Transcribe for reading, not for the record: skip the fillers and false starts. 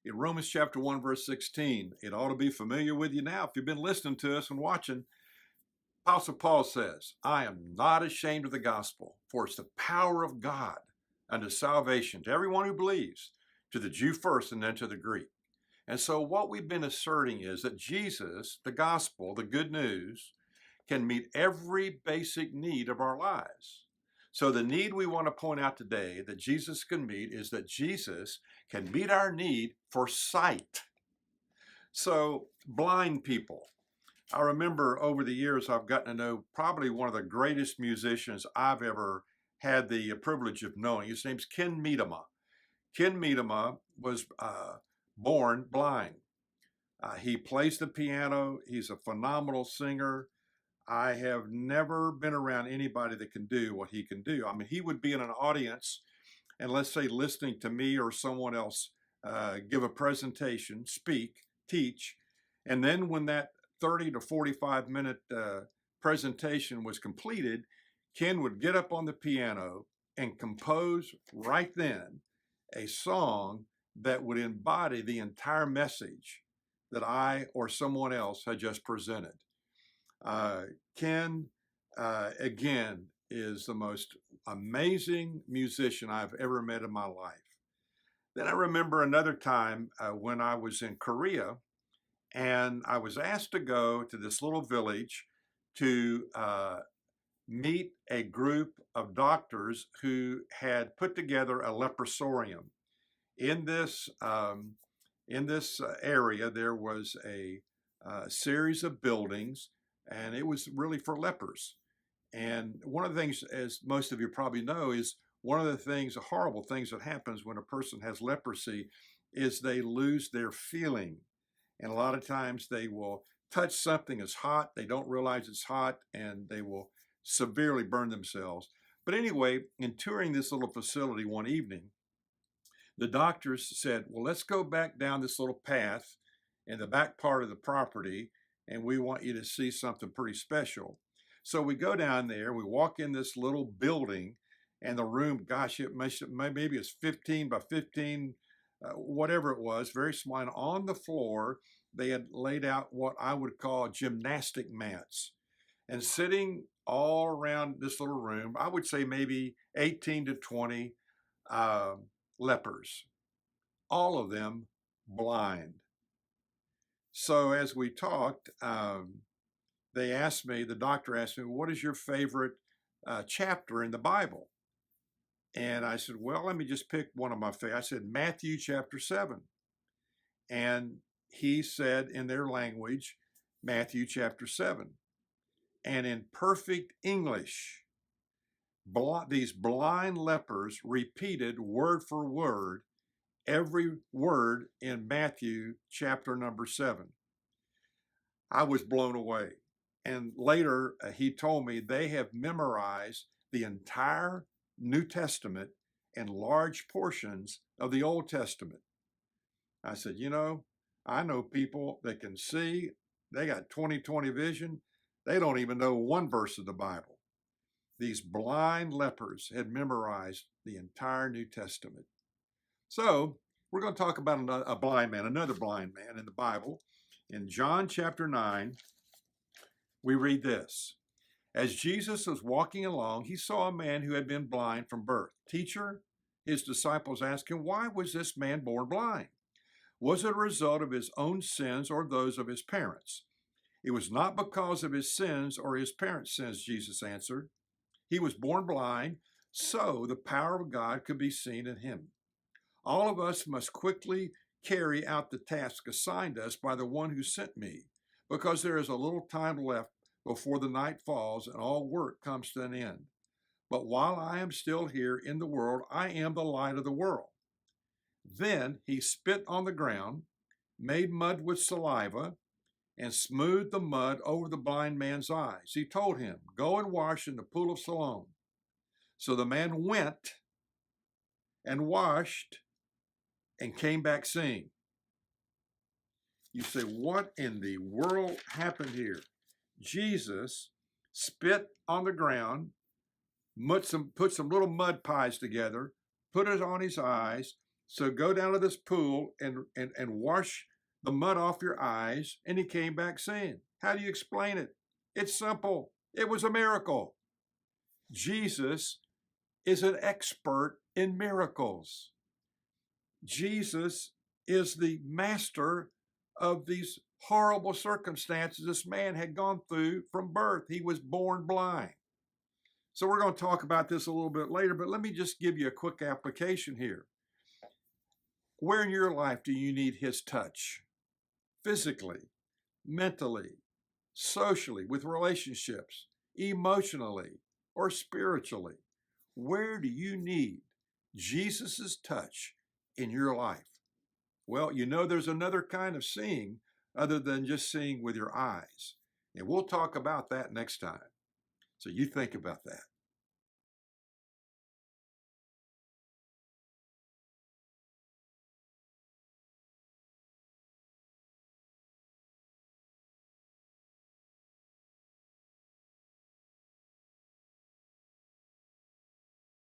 in Romans chapter 1, verse 16. It ought to be familiar with you now if you've been listening to us and watching. Apostle Paul says, I am not ashamed of the gospel, for it's the power of God unto salvation to everyone who believes, to the Jew first and then to the Greek. And so what we've been asserting is that Jesus, the gospel, the good news, can meet every basic need of our lives. So the need we want to point out today that Jesus can meet is that Jesus can meet our need for sight. So blind people. I remember over the years I've gotten to know probably one of the greatest musicians I've ever had the privilege of knowing. His name's Ken Medema. Ken Medema was born blind. He plays the piano. He's a phenomenal singer. I have never been around anybody that can do what he can do. I mean, he would be in an audience and let's say listening to me or someone else give a presentation, speak, teach, and then when that 30 to 45 minute presentation was completed, Ken would get up on the piano and compose right then a song that would embody the entire message that I or someone else had just presented. Ken, again, is the most amazing musician I've ever met in my life. Then I remember another time when I was in Korea, and I was asked to go to this little village to meet a group of doctors who had put together a leprosarium. In this area, there was a series of buildings, and it was really for lepers. And one of the things, as most of you probably know, is one of the things, the horrible things that happens when a person has leprosy is they lose their feeling. And a lot of times they will touch something that's hot, they don't realize it's hot, and they will severely burn themselves. But anyway, in touring this little facility one evening, the doctors said, well, let's go back down this little path in the back part of the property, and we want you to see something pretty special. So we go down there, we walk in this little building, and the room, gosh, maybe it's 15 by 15, whatever it was, very small. And on the floor, they had laid out what I would call gymnastic mats. And sitting all around this little room, I would say maybe 18 to 20 lepers, all of them blind. So as we talked, the doctor asked me, what is your favorite chapter in the Bible? And I said, well, let me just pick one of my favorites. I said, Matthew chapter 7. And he said in their language, Matthew chapter 7. And in perfect English, these blind lepers repeated word for word every word in Matthew chapter number 7. I was blown away. And later he told me they have memorized the entire New Testament and large portions of the Old Testament. I said, I know people that can see, they got 20/20 vision. They don't even know one verse of the Bible. These blind lepers had memorized the entire New Testament. So we're going to talk about another blind man in the Bible. In John chapter 9, we read this. As Jesus was walking along, he saw a man who had been blind from birth. Teacher, his disciples asked him, why was this man born blind? Was it a result of his own sins or those of his parents? It was not because of his sins or his parents' sins, Jesus answered. He was born blind, so the power of God could be seen in him. All of us must quickly carry out the task assigned us by the one who sent me, because there is a little time left before the night falls and all work comes to an end. But while I am still here in the world, I am the light of the world. Then he spit on the ground, made mud with saliva, and smoothed the mud over the blind man's eyes. He told him, go and wash in the pool of Siloam. So the man went and washed and came back seeing. You say, what in the world happened here? Jesus spit on the ground, put some little mud pies together, put it on his eyes, So go down to this pool and wash the mud off your eyes. And he came back seeing. How do you explain it? It's simple. It was a miracle. Jesus is an expert in miracles. Jesus is the master of these horrible circumstances this man had gone through from birth. He was born blind. So we're going to talk about this a little bit later, but let me just give you a quick application here. Where in your life do you need his touch? Physically, mentally, socially, with relationships, emotionally, or spiritually? Where do you need Jesus's touch in your life? Well, you know there's another kind of seeing other than just seeing with your eyes. And we'll talk about that next time. So you think about that.